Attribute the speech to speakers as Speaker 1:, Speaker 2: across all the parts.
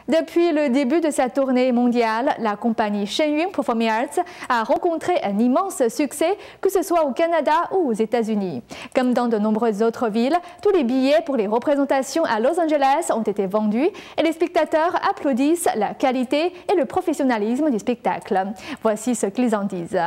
Speaker 1: Depuis le début de sa tournée mondiale, la compagnie Shenyun Performing Arts a rencontré un immense succès, que ce soit au Canada ou aux États-Unis. Comme dans de nombreuses autres villes, tous les billets pour les représentations à Los Angeles ont été vendus et les spectateurs applaudissent la qualité et le professionnalisme du spectacle. Voici ce qu'ils en disent.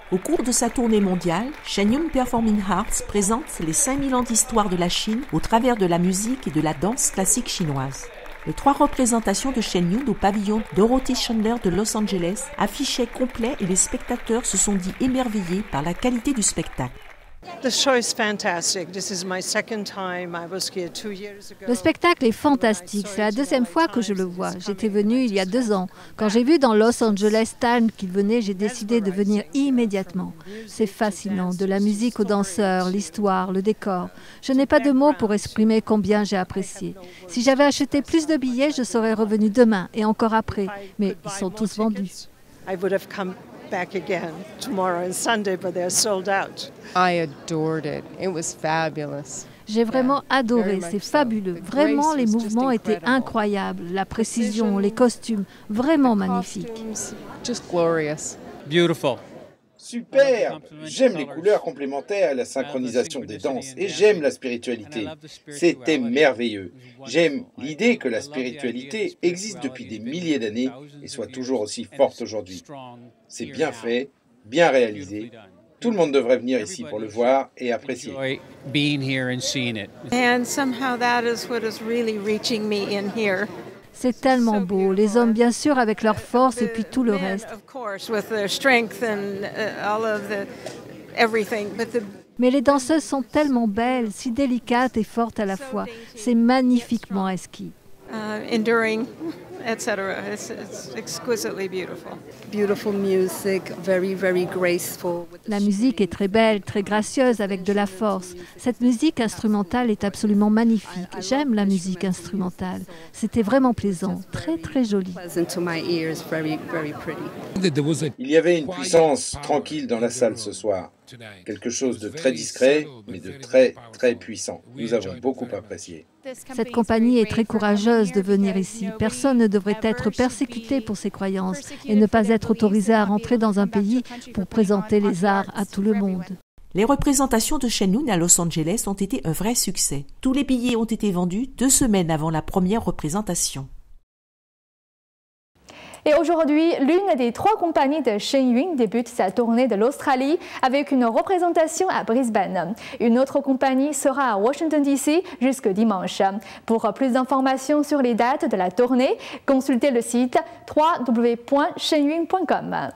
Speaker 2: Au cours de sa tournée mondiale, Shenyun Performing Arts présente les 5000 ans d'histoire de la Chine au travers de la musique et de la danse classique chinoise. Les 3 représentations de Shenyun au pavillon Dorothy Chandler de Los Angeles affichaient complet et les spectateurs se sont dit émerveillés par la qualité du spectacle.
Speaker 3: Le
Speaker 4: spectacle est fantastique. C'est la deuxième fois que je le vois. J'étais venue il y a 2 ans. Quand j'ai vu dans Los Angeles Times qu'il venait, j'ai décidé de venir immédiatement. C'est fascinant. De la musique aux danseurs, l'histoire, le décor. Je n'ai pas de mots pour exprimer combien j'ai apprécié. Si j'avais acheté plus de billets, je serais revenue demain et encore après. Mais ils sont tous vendus.
Speaker 3: Back again tomorrow and Sunday, but they're sold out.
Speaker 5: I adored it. It was fabulous.
Speaker 4: J'ai vraiment adoré, c'est fabuleux. Vraiment, les mouvements étaient incroyables. La précision, les costumes, vraiment magnifiques.
Speaker 5: Just glorious.
Speaker 6: Beautiful.
Speaker 7: Super! J'aime les couleurs complémentaires et la synchronisation des danses et j'aime la spiritualité. C'était merveilleux. J'aime l'idée que la spiritualité existe depuis des milliers d'années et soit toujours aussi forte aujourd'hui. C'est bien fait, bien réalisé. Tout le monde devrait venir ici pour le voir et apprécier.
Speaker 3: And somehow that is what is really reaching me in here.
Speaker 4: C'est tellement beau, les hommes bien sûr avec leur force et puis tout le reste. Mais les danseuses sont tellement belles, si délicates et fortes à la fois. C'est magnifiquement esquis.
Speaker 3: Enduring, etc. It's exquisitely beautiful. Beautiful music, very, very graceful.
Speaker 4: La musique est très belle, très gracieuse, avec de la force. Cette musique instrumentale est absolument magnifique. J'aime la musique instrumentale. C'était vraiment plaisant, très, très joli.
Speaker 7: Il y avait une puissance tranquille dans la salle ce soir. Quelque chose de très discret, mais de très, très puissant. Nous avons beaucoup apprécié.
Speaker 4: Cette compagnie est très courageuse de venir ici. Personne ne devrait être persécuté pour ses croyances et ne pas être autorisé à rentrer dans un pays pour présenter les arts à tout le monde.
Speaker 2: Les représentations de Shenyun à Los Angeles ont été un vrai succès. Tous les billets ont été vendus 2 semaines avant la première représentation.
Speaker 1: Et aujourd'hui, l'une des 3 compagnies de Shenyun débute sa tournée de l'Australie avec une représentation à Brisbane. Une autre compagnie sera à Washington DC jusque dimanche. Pour plus d'informations sur les dates de la tournée, consultez le site www.shenyun.com.